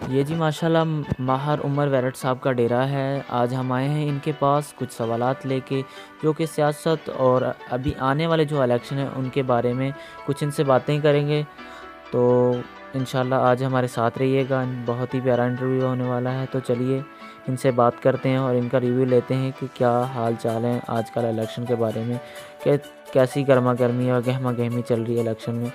ये जी माशाल्लाह माहर उमर वैरट साहब का डेरा है। आज हम आए हैं इनके पास कुछ सवालात लेके, जो कि सियासत और अभी आने वाले जो इलेक्शन है उनके बारे में कुछ इनसे बातें करेंगे। तो इंशाल्लाह आज हमारे साथ रहिएगा, बहुत ही प्यारा इंटरव्यू होने वाला है। तो चलिए इनसे बात करते हैं और इनका रिव्यू लेते हैं कि क्या हाल चाल है आजकल इलेक्शन के बारे में, कैसी गर्मा गर्मी और गहमा गहमी चल रही है इलेक्शन में,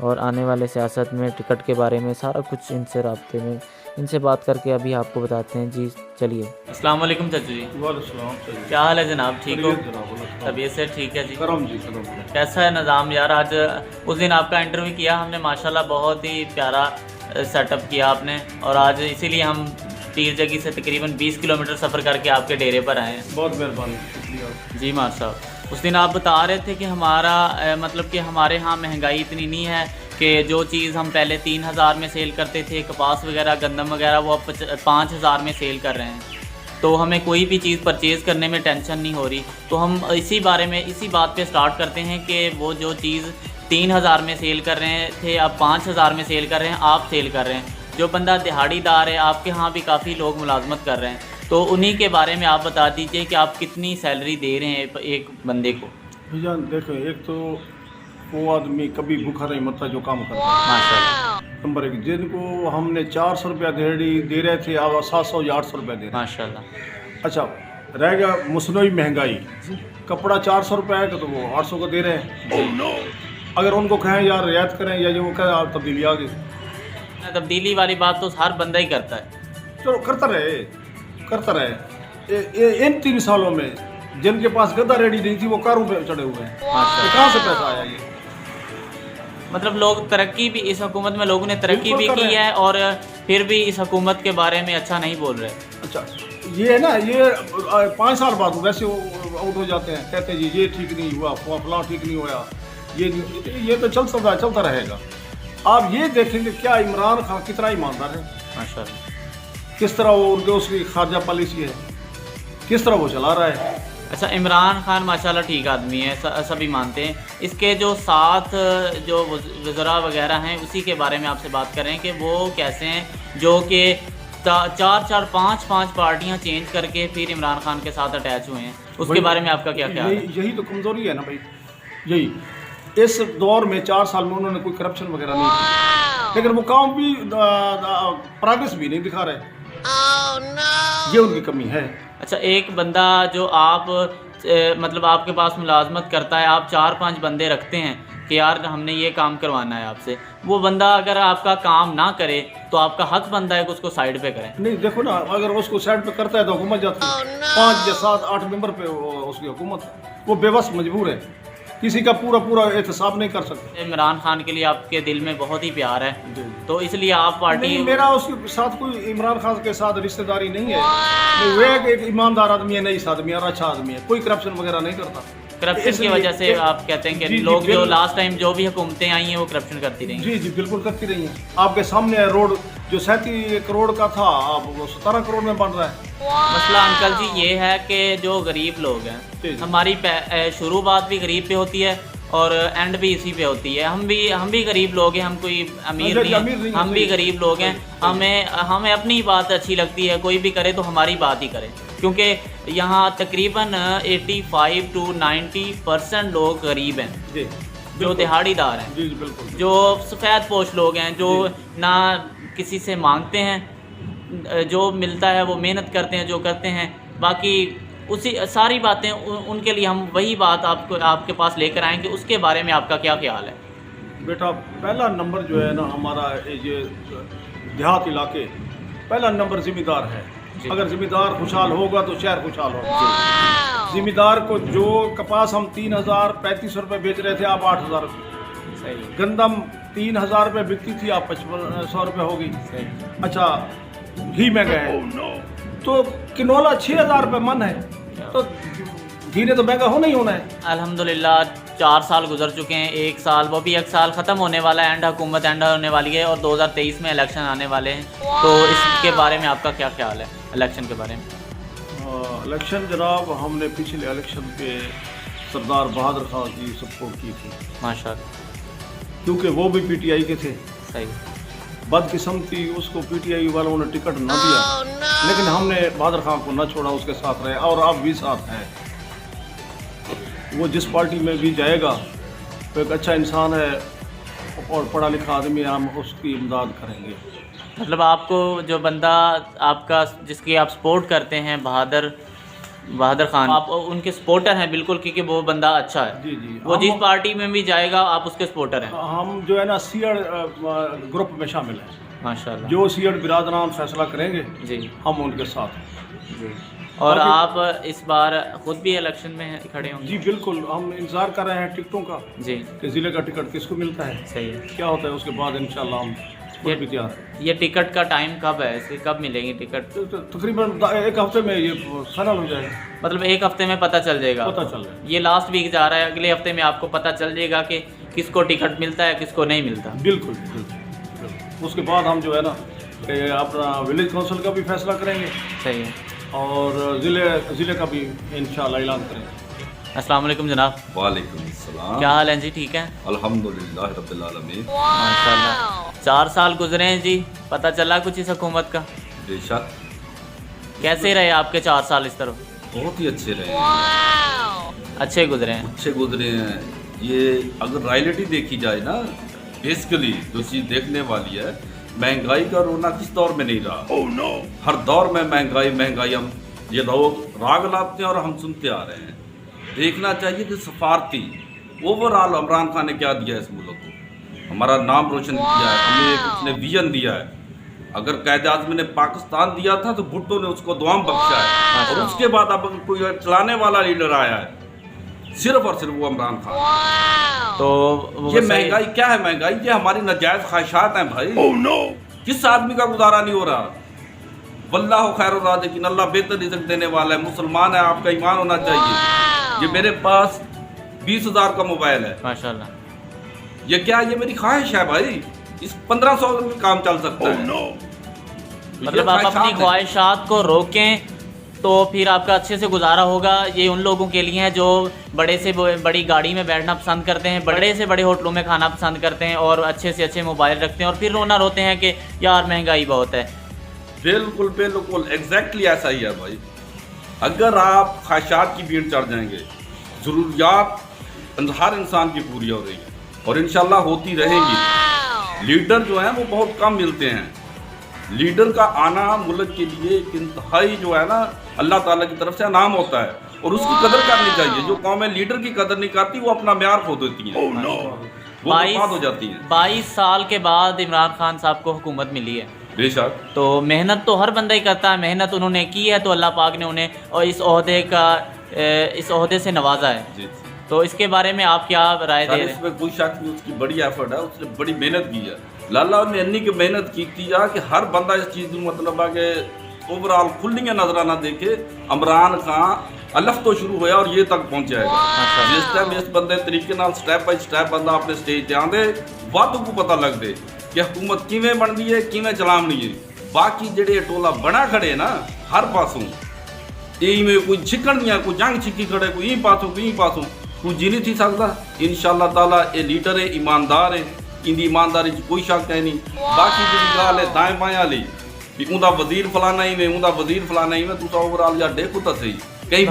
और आने वाले सियासत में टिकट के बारे में सारा कुछ इनसे राब्ते में इनसे बात करके अभी आपको बताते हैं। जी चलिए। अस्सलाम वालेकुम चाचू जी। वालेकुम। क्या हाल है जनाब, ठीक हो? जनाब तबीयत से ठीक है जी? करम जी करम। कैसा है निज़ाम यार? आज उस दिन आपका इंटरव्यू किया हमने, माशाल्लाह बहुत ही प्यारा सेटअप किया आपने, और आज इसीलिए हम पीर जगी से तकरीबन 20 किलोमीटर सफ़र करके आपके डेरे पर आए हैं। बहुत मेहरबानी, शुक्रिया जी माशाल्लाह। उस दिन आप बता रहे थे कि हमारा मतलब कि हमारे यहाँ महंगाई इतनी नहीं है कि जो चीज़ हम पहले 3000 में सेल करते थे, कपास वगैरह गंदम वगैरह, वो अब 5000 में सेल कर रहे हैं। तो हमें कोई भी चीज़ परचेज़ करने में टेंशन नहीं हो रही। तो हम इसी बात पे स्टार्ट करते हैं कि वो जो चीज़ 3000 में सेल कर रहे थे अब 5000 में सेल कर रहे हैं, आप सेल कर रहे हैं। जो बंदा दिहाड़ीदार है, आपके यहाँ भी काफ़ी लोग मुलाजमत कर रहे हैं, तो उन्हीं के बारे में आप बता दीजिए कि आप कितनी सैलरी दे रहे हैं एक बंदे को। भैया देखो, एक तो वो आदमी कभी भूखा नहीं मरता जो काम करता है, माशाल्लाह नंबर एक। जिनको हमने 400 रुपया दे रहे थे, अब 700 या 800 रुपया दे रहे हैं। माशाल्लाह। अच्छा, रह गया मुसनवी महंगाई। कपड़ा 400 रुपया है तो वो 800 का दे रहे हैं। अगर उनको कहें यार रियायत करें, या जो कहें आप तब्दीली आ गई। तब्दीली वाली बात तो हर बंदा ही करता है। चलो करता रहे। इन 3 सालों में जिनके पास गद्दा रेडी नहीं थी वो कारों पे चढ़े हुए हैं। कहाँ से पैसा आया ये? मतलब लोग तरक्की भी, इस हुकूमत में लोगों ने तरक्की भी बिल्कुल कर की रहे है, और फिर भी इस हुकूमत के बारे में अच्छा नहीं बोल रहे। अच्छा, ये है ना, ये 5 साल बाद वैसे आउट हो जाते हैं, कहते हैं जी ये ठीक नहीं हुआ, फलां ठीक नहीं हुआ, ये तो चलता रहेगा। आप ये देखेंगे क्या इमरान खान कितना ईमानदार है, माशाल्लाह। किस तरह वो उनके उसकी खारजा पॉलिसी है, किस तरह वो चला रहा है। अच्छा, इमरान खान माशाल्लाह ठीक आदमी है, सभी मानते हैं। इसके जो साथ जो वज़रा वगैरह हैं उसी के बारे में आपसे बात कर रहे हैं कि वो कैसे हैं, जो कि 4-5 पार्टियां चेंज करके फिर इमरान खान के साथ अटैच हुए हैं। उसके बारे में आपका क्या ख्याल है? यही तो कमज़ोरी है ना भाई। यही इस दौर में 4 साल में उन्होंने कोई करप्शन वगैरह नहीं की, लेकिन वो काम भी प्रोग्रेस भी नहीं दिखा रहे। ये उनकी कमी है। अच्छा, एक बंदा जो आप मतलब आपके पास मुलाजमत करता है, आप 4-5 बंदे रखते हैं कि यार हमने ये काम करवाना है आपसे, वो बंदा अगर आपका काम ना करे तो आपका हक बनता है कि उसको साइड पे करें। नहीं देखो ना, अगर उसको साइड पे करता है तो हुकूमत जाती है। 5 या 7 8 मेंबर पे उसकी हुकूमत, वो बेबस मजबूर है, किसी का पूरा एहतसाब नहीं कर सकते। इमरान खान के लिए आपके दिल में बहुत ही प्यार है, तो इसलिए आप पार्टी नहीं, मेरा उसके साथ कोई इमरान खान के साथ रिश्तेदारी नहीं है। वो एक ईमानदार आदमी है, नईस आदमी है और अच्छा आदमी है, कोई करप्शन वगैरह नहीं करता। करप्शन की वजह से आप कहते हैं कि लोग जो लास्ट टाइम जो भी हुकूमतें आई हैं वो करप्शन करती रही। जी बिल्कुल करती रही हैं। आपके सामने है, रोड जो 37 करोड़ का था अब वो 17 करोड़ में बन रहा है। मसला अंकल जी ये है कि जो गरीब लोग हैं, हमारी शुरुआत भी गरीब पे होती है और एंड भी इसी पे होती है। हम भी गरीब लोग हैं, हम कोई अमीर नहीं, हम भी गरीब लोग हैं। हमें अपनी बात अच्छी लगती है, कोई भी करे तो हमारी बात ही करे, क्योंकि यहाँ तकरीबन 85 to 90% लोग गरीब हैं, जो दिहाड़ीदार हैं, जी बिल्कुल, जो सफ़ेद पोश लोग हैं, जो ना किसी से मांगते हैं, जो मिलता है वो मेहनत करते हैं, जो करते हैं। बाकी उसी सारी बातें उनके लिए हम वही बात आपके पास लेकर आएंगे। उसके बारे में आपका क्या ख्याल है? बेटा, पहला नंबर जो है ना हमारा ये देहात इलाके, पहला नंबर जिम्मेदार है। अगर जिम्मेदार खुशहाल होगा तो शहर खुशहाल होगा। जिम्मेदार को जो कपास हम 3035 रुपये बेच रहे थे, आप 8000। गंदम 3000 रुपये बिकती थी, आप 5500 रुपये होगी। अच्छा, घी महंगा है तो किनोला 6000 रुपये मन है, तो घी ने तो महंगा होना ही होना है। अल्हम्दुलिल्लाह 4 साल गुजर चुके हैं, 1 साल, वो भी 1 साल ख़त्म होने वाला है, हुकूमत एंड होने वाली है, और 2023 में इलेक्शन आने वाले हैं। तो इसके बारे में आपका क्या ख्याल है, इलेक्शन के बारे में? इलेक्शन जनाब, हमने पिछले इलेक्शन पे सरदार बहादुर खान की सपोर्ट की थी माशाल्लाह, क्योंकि वो भी पीटीआई के थे। सही। बदकिस्मती उसको पीटीआई वालों ने टिकट ना दिया, लेकिन हमने बहादुर खान को न छोड़ा, उसके साथ रहे और अब भी साथ हैं। वो जिस पार्टी में भी जाएगा वो एक अच्छा इंसान है और पढ़ा लिखा आदमी है, हम उसकी इमदाद करेंगे। मतलब आपको जो बंदा आपका जिसकी आप सपोर्ट करते हैं बहादुर खान, आप उनके सपोर्टर हैं बिल्कुल, क्योंकि वो बंदा अच्छा है। जी जी, वो जिस पार्टी में भी जाएगा आप उसके सपोर्टर हैं। हम जो है ना सीएड ग्रुप में शामिल हैं। माशाल्लाह। जो सीएड बिरादरान फैसला करेंगे जी हम उनके साथ हैं। जी। और आप इस बार खुद भी इलेक्शन में खड़े होंगे? जी बिल्कुल, हम इंतज़ार कर रहे हैं टिकटों का जी कि ज़िले का टिकट किसको मिलता है, सही है। क्या होता है, उसके बाद इंशाल्लाह हम खुद भी तैयार हैं। ये टिकट का टाइम कब है, इसकी कब मिलेंगी टिकट? तो तकरीबन एक हफ्ते में ये फाइनल हो जाएगा। मतलब एक हफ्ते में पता चल जाएगा? पता चल रहा है। ये लास्ट वीक जा रहा है, अगले हफ्ते में आपको पता चल जाएगा कि किसको टिकट मिलता है किसको नहीं मिलता। बिल्कुल बिल्कुल। उसके बाद हम जो है ना अपना विलेज काउंसिल का भी फैसला करेंगे। सही है। और ज़िले का भी इंशाल्लाह ऐलान करेंगे। अस्सलाम वालेकुम जनाब। वालेकुम सलाम। क्या हाल है जी? ठीक है अल्हम्दुलिल्लाह रब्बिल आलमीन। माशाल्लाह। 4 साल गुजरे हैं जी, पता चला कुछ इस हुकूमत का? बेशक कैसे रहे आपके 4 साल इस तरह? बहुत ही अच्छे रहे हैं, अच्छे गुजरे हैं। अच्छे गुजरे हैं। ये अगर रियलिटी देखी जाए ना, बेसिकली जो चीज़ देखने वाली है, महंगाई का रोना किस दौर में नहीं रहा। oh, no. हर दौर में महंगाई हम ये राग लाते हैं और हम सुनते आ रहे हैं। देखना चाहिए कि सफारती ओवरऑल इमरान खान ने क्या दिया है इस मुल्क को। हमारा नाम रोशन किया है, हमें उसने विजन दिया है। अगर कैद आज़मी ने पाकिस्तान दिया था तो भुट्टो ने उसको दुआम बख्शा है, और उसके बाद अब कोई चलाने वाला लीडर आया है सिर्फ और सिर्फ वो इमरान खान। तो ये महंगाई क्या है? महंगाई ये हमारी नाजायज ख्वाहिशात हैं भाई। oh, no. किस आदमी का गुजारा नहीं हो रहा? वल्लाहु खैरुर राज़िकीन, अल्लाह बेहतर रिज़्क़ देने वाला है। मुसलमान है, आपका ईमान होना चाहिए। ये मेरे पास 20,000 का मोबाइल है माशाल्लाह। ये क्या, ये मेरी ख्वाहिश है भाई। इस 1500 में काम चल सकता है। no. तो मतलब आप अपनी ख्वाहिशात को रोकें तो फिर आपका अच्छे से गुजारा होगा। ये उन लोगों के लिए है जो बड़े से बड़ी गाड़ी में बैठना पसंद करते हैं, बड़े से बड़े होटलों में खाना पसंद करते हैं और अच्छे से अच्छे मोबाइल रखते हैं, और फिर रोते हैं कि यार महंगाई बहुत है। बिल्कुल बिल्कुल एग्जैक्टली ऐसा ही है भाई। अगर आप ख्वाहिशात की भीड़ चढ़ जाएंगे, ज़रूरियात हर इंसान की पूरी हो रही है और इंशाल्लाह होती रहेंगी। लीडर जो हैं वो बहुत कम मिलते हैं। लीडर का आना मुल्क के लिए एक इंतहाई जो है ना अल्लाह ताला की तरफ से इनाम होता है, और उसकी कदर करनी चाहिए। जो कौमें लीडर की कदर नहीं करती वो अपना म्यार खो देती हैं। oh, no. वो बर्बाद हो जाती हैं। 22 साल के बाद इमरान खान साहब को हुकूमत मिली है। बेशक। तो मेहनत तो हर बंदा ही करता है, मेहनत उन्होंने की है तो अल्लाह पाक ने उन्हें और इस ओहदे से नवाजा है जी। तो इसके बारे में आप क्या राय दे रहे हैं? इसमें कोई शक नहीं, उसकी बड़ी एफर्ट है, उसने बड़ी मेहनत की है। लाला ने अन्नी की मेहनत की थी कि हर बंदा इस चीज़ में मतलब है कि ओवरऑल खुलियाँ नजर ना देखे। इमरान खान अलफ तो शुरू होया और ये तक पहुँच जाएगा। जिस टाइम इस बंदे तरीके नाल स्टैप बाई स्टैप बंदा अपने स्टेज ते आंदे वादू को पता लग दे कि हुकूमत किवें बनती है, किवें चलावनी है। बाकी जेडे टोला बना खड़े ना हर पासों, में कोई छिकण नहीं है, कोई जंग छिकी खड़े, कोई ई पासों कोई जी नहीं थी सकता। इंशाअल्लाह ताला ये लीडर है, ईमानदार है, इंदी ईमानदारी कोई शक है नहीं। बाकी जी गाल है दाएं बाएं वाली भी उनका वजीर फलाना ही में, उनका वजीर फलाना ही में, तू तो ओवरऑल यार देखो तो सही कई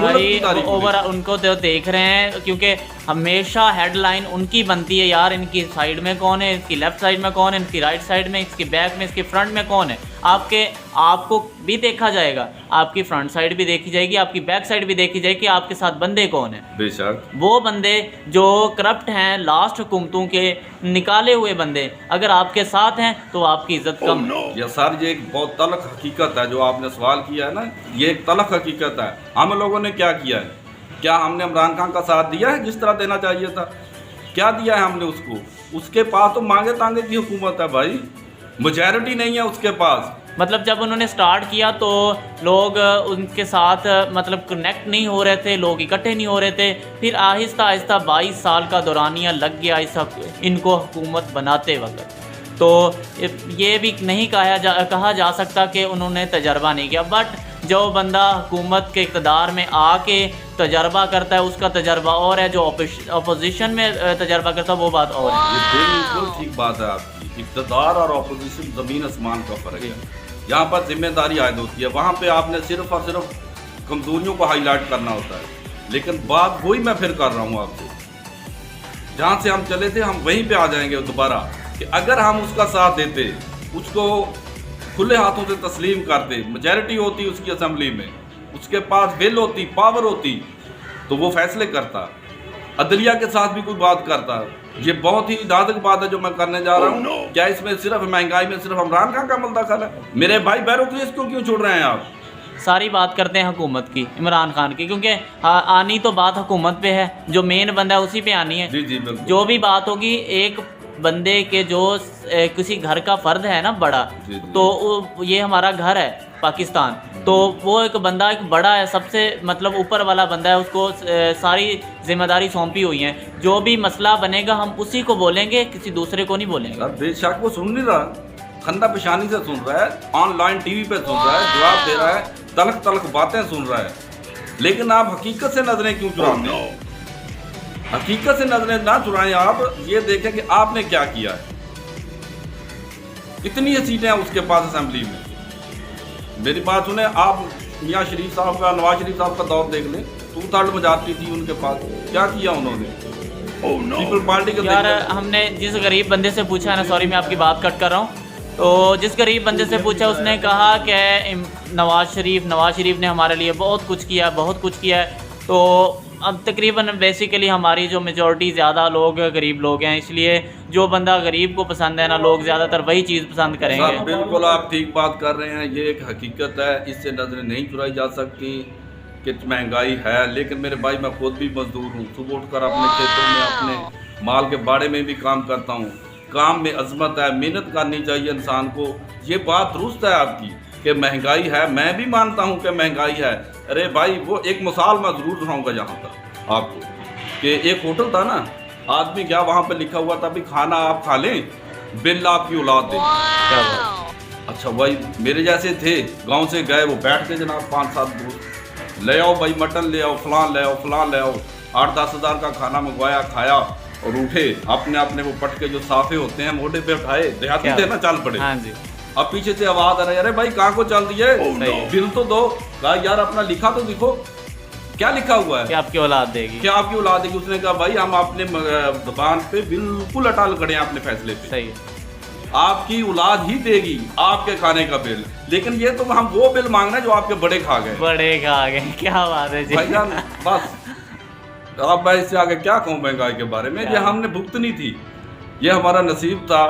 ओवर उनको तो देख रहे हैं, क्योंकि हमेशा हेडलाइन उनकी बनती है यार इनकी साइड में कौन है, इसकी लेफ्ट साइड में कौन है, इनकी राइट साइड में, इसकी बैक में, इसके फ्रंट में कौन है। आपको भी देखा जाएगा, आपकी फ्रंट साइड भी देखी जाएगी, आपकी बैक साइड भी देखी जाएगी, आपके साथ बंदे कौन है। बेशक वो बंदे जो करप्ट हैं, लास्ट हुकूमतों के निकाले हुए बंदे अगर आपके साथ हैं तो आपकी इज्जत कम है। या सर ये एक बहुत तलख हकीकत है जो आपने सवाल किया है ना, ये एक तलख हकीकत है। हम लोगों ने क्या किया है? क्या हमने इमरान खान का साथ दिया है जिस तरह देना चाहिए था? क्या दिया है हमने उसको? उसके पास तो मांगे तांगे की हुकूमत है भाई, मेजॉरिटी नहीं है उसके पास। मतलब जब उन्होंने स्टार्ट किया तो लोग उनके साथ मतलब कनेक्ट नहीं हो रहे थे, लोग इकट्ठे नहीं हो रहे थे। फिर आहिस्ता आहिस्ता 22 साल का दौरानिया लग गया इनको हुकूमत बनाते वक्त। तो ये भी नहीं कहा जा सकता कि उन्होंने तजर्बा नहीं किया, बट जो बंदा हुकूमत के इक़्तिदार में आके तजर्बा करता है उसका तजर्बा और है, जो अपोजिशन में तजर्बा करता है वो बात और है। ये बिल्कुल ठीक बात है आपकी। इक़्तिदार और अपोजिशन ज़मीन आसमान का फ़र्क है। यहाँ पर जिम्मेदारी आयद होती है, वहाँ पे आपने सिर्फ और सिर्फ कमज़ोरियों को हाईलाइट करना होता है। लेकिन बात वही मैं फिर कर रहा हूँ आपसे, जहाँ से हम चले थे हम वहीं पे आ जाएंगे दोबारा, कि अगर हम उसका साथ देते, उसको खुले हाथों से तस्लीम करते, मेजॉरिटी होती उसकी असेंबली में, उसके पास बिल होती, पावर होती, तो वो फैसले करता, अदलिया के साथ भी कोई बात करता। ये बहुत ही नाजुक बात है जो मैं करने जा रहा हूँ। क्या इसमें सिर्फ महंगाई में सिर्फ इमरान खान का अमल दखल है? मेरे भाई बैरोक्रेसी को क्यों छोड़ रहे हैं आप? सारी बात करते हैं हुकूमत की, इमरान खान की, क्योंकि आनी तो बात हुकूमत पे है, जो मेन बंदा है उसी पे आनी है। जी जी बिल्कुल। जो भी बात होगी एक बंदे के जो किसी घर का फर्द है ना बड़ा, जी। तो ये हमारा घर है पाकिस्तान, तो वो एक बंदा एक बड़ा है, सबसे मतलब ऊपर वाला बंदा है, उसको सारी जिम्मेदारी सौंपी हुई है। जो भी मसला बनेगा हम उसी को बोलेंगे, किसी दूसरे को नहीं बोलेंगे। सर बेशक वो सुन नहीं रहा, खंदा पेशानी से सुन रहा है, ऑनलाइन टीवी पे सुन रहा है, जवाब दे रहा है, तलख तलख बातें सुन रहा है, लेकिन आप हकीकत से नजरें क्यों चुराते हैं? हकीकत से नजरें ना चुराएं, आप ये देखें कि आपने क्या किया है। इतनी सीटें हैं उसके पास असेंबली में। मेरी बात सुने, आप मियाँ शरीफ साहब का, नवाज शरीफ साहब का दौर देख लें, 2/3 मेजॉरिटी थी उनके पास, क्या किया उन्होंने? पीपल पार्टी के यार हमने जिस गरीब बंदे से पूछा है ना, सॉरी मैं आपकी बात कट कर रहा हूँ, तो जिस गरीब बंदे से पूछा उसने कहा कि नवाज शरीफ ने हमारे लिए बहुत कुछ किया, बहुत कुछ किया है। तो अब तकरीबन बेसिकली हमारी जो मेजॉरिटी ज़्यादा लोग गरीब लोग हैं, इसलिए जो बंदा गरीब को पसंद है ना, लोग ज़्यादातर वही चीज़ पसंद करेंगे। सर बिल्कुल आप ठीक बात कर रहे हैं, ये एक हकीकत है, इससे नजरें नहीं चुराई जा सकती कि महंगाई है। लेकिन मेरे भाई मैं खुद भी मजदूर हूँ, सुबह उठकर अपने खेतों में अपने माल के बाड़े में भी काम करता हूँ। काम में अजमत है, मेहनत करनी चाहिए इंसान को। ये बात दुरुस्त है आपकी कि महंगाई है, मैं भी मानता हूँ कि महंगाई है। अरे भाई वो एक मिसाल मैं ज़रूर दिखाऊंगा यहाँ तक आपको, कि एक होटल था ना, आदमी क्या वहाँ पे लिखा हुआ था भी खाना आप खा लें, बिल आपकी औलाद दे। क्या बात? अच्छा भाई मेरे जैसे थे, गांव से गए, वो बैठ के जनाब 5-7 दोस्त, ले आओ भाई मटन ले आओ, फलां ले आओ, फलां ले आओ, 8-10 हज़ार का खाना मंगवाया, खाया और उठे, अपने अपने वो पटके जो साफे होते हैं मोटे पे उठाए, देहाती थे ना, चल पड़े। हाँ जी। अब पीछे से आवाज आ रही है, अरे भाई कहाँ को चल दिए, बिल तो दो। कहा यार अपना लिखा तो दिखो, क्या लिखा हुआ है? क्या आपकी औलाद देगी? क्या आपकी औलाद देगी? उसने कहा भाई हम अपने जुबान पे बिल्कुल अटल खड़े हैं अपने फैसले पे। सही है, आपकी औलाद ही देगी आपके खाने का बिल, लेकिन ये तो हम वो बिल मांग रहे हैं जो आपके बड़े खा गए। क्या बात है जी भाईजान बस अब मैं इससे आगे क्या कहूँ महंगाई के बारे में। ये हमने भुगतनी थी, ये हमारा नसीब था।